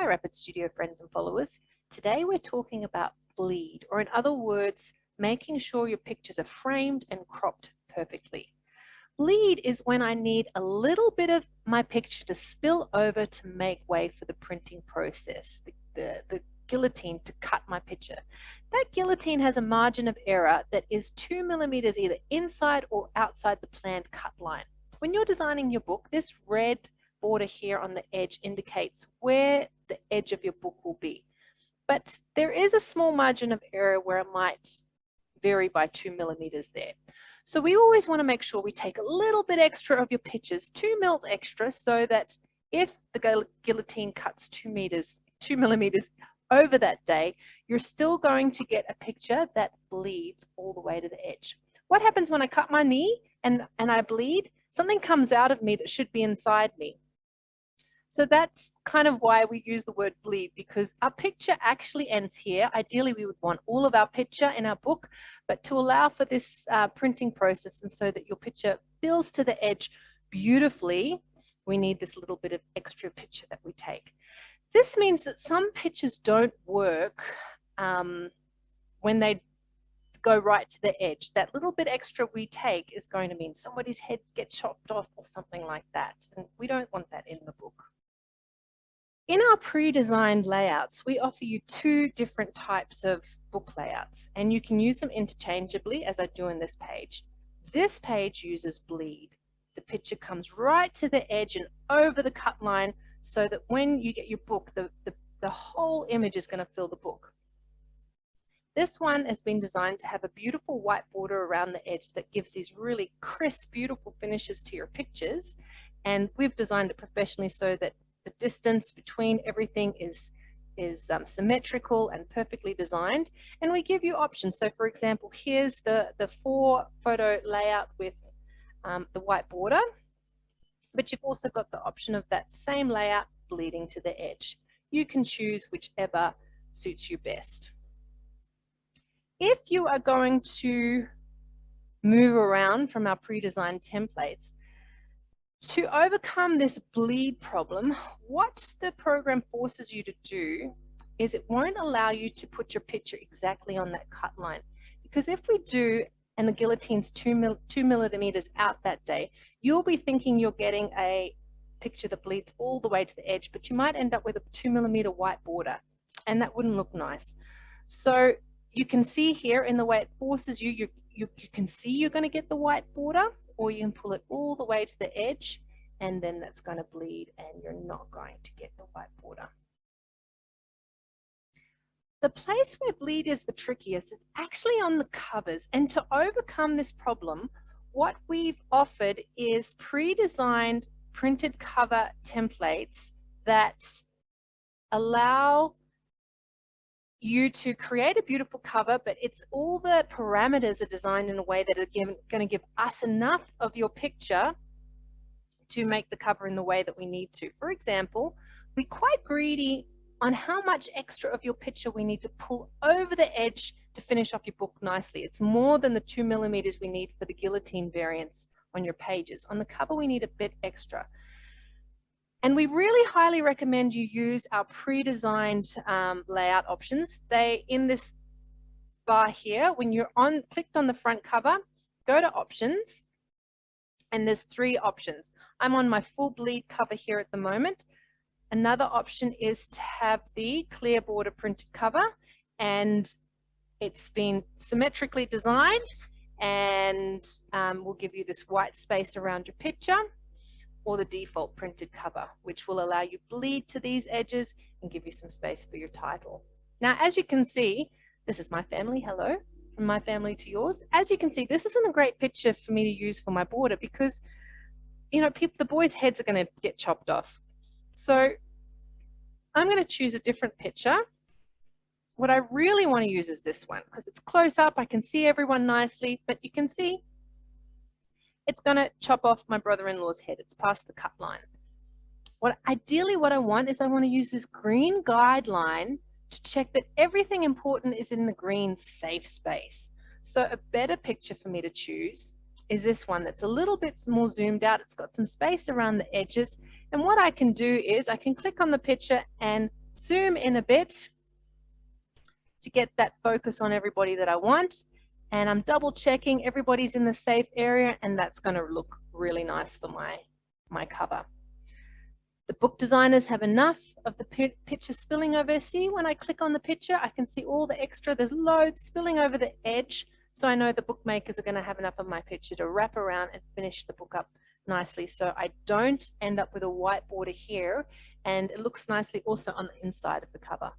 Hi RapidStudio friends and followers. Today we're talking about bleed, or in other words, making sure your pictures are framed and cropped perfectly. Bleed is when I need a little bit of my picture to spill over to make way for the printing process, the guillotine to cut my picture. That guillotine has a margin of error that is 2 millimeters either inside or outside the planned cut line. When you're designing your book, this red border here on the edge indicates where the edge of your book will be. But there is a small margin of error where it might vary by 2 millimeters there. So we always want to make sure we take a little bit extra of your pictures, 2 mils extra, so that if the guillotine cuts 2 millimeters over that day, you're still going to get a picture that bleeds all the way to the edge. What happens when I cut my knee and I bleed? Something comes out of me that should be inside me. So that's kind of why we use the word bleed, because our picture actually ends here. Ideally, we would want all of our picture in our book, but to allow for this printing process and so that your picture fills to the edge beautifully, we need this little bit of extra picture that we take. This means that some pictures don't work when they go right to the edge. That little bit extra we take is going to mean somebody's head gets chopped off or something like that, and we don't want that in the book. In our pre-designed layouts, we offer you two different types of book layouts, and you can use them interchangeably as I do in this page. This page uses bleed. The picture comes right to the edge and over the cut line so that when you get your book, the whole image is going to fill the book. This one has been designed to have a beautiful white border around the edge that gives these really crisp, beautiful finishes to your pictures, and we've designed it professionally so that the distance between everything is symmetrical and perfectly designed, and we give you options. So for example, here's the 4-photo layout with the white border, but you've also got the option of that same layout bleeding to the edge. You can choose whichever suits you best. If you are going to move around from our pre-designed templates, to overcome this bleed problem, what the program forces you to do is it won't allow you to put your picture exactly on that cut line. Because if we do, and the guillotine's 2 millimeters out that day, you'll be thinking you're getting a picture that bleeds all the way to the edge, but you might end up with a 2 millimeter white border, and that wouldn't look nice. So you can see here in the way it forces you, you can see you're going to get the white border, or you can pull it all the way to the edge, and then that's going to bleed and you're not going to get the white border. The place where bleed is the trickiest is actually on the covers, and to overcome this problem, what we've offered is pre-designed printed cover templates that allow you to create a beautiful cover, but it's all the parameters are designed in a way that are going to give us enough of your picture to make the cover in the way that we need to. For example, we're quite greedy on how much extra of your picture we need to pull over the edge to finish off your book nicely. It's more than the 2 millimeters we need for the guillotine variants on your pages. On the cover, we need a bit extra. And we really highly recommend you use our pre-designed layout options. They, in this bar here, when you're clicked on the front cover, go to options, and there's 3 options. I'm on my full bleed cover here at the moment. Another option is to have the clear border printed cover, and it's been symmetrically designed, and will give you this white space around your picture, or the default printed cover, which will allow you bleed to these edges and give you some space for your title. Now, as you can see, this is my family. Hello, from my family to yours. As you can see, this isn't a great picture for me to use for my border because, you know, the boys' heads are going to get chopped off. So I'm going to choose a different picture. What I really want to use is this one because it's close up. I can see everyone nicely, but you can see it's going to chop off my brother-in-law's head. It's past the cut line. Ideally, what I want is I want to use this green guideline to check that everything important is in the green safe space. So a better picture for me to choose is this one that's a little bit more zoomed out. It's got some space around the edges. And what I can do is I can click on the picture and zoom in a bit to get that focus on everybody that I want. And I'm double checking everybody's in the safe area, and that's going to look really nice for my cover. The book designers have enough of the picture spilling over. See, when I click on the picture, I can see all the extra. There's loads spilling over the edge. So I know the bookmakers are going to have enough of my picture to wrap around and finish the book up nicely. So I don't end up with a white border here, and it looks nicely also on the inside of the cover.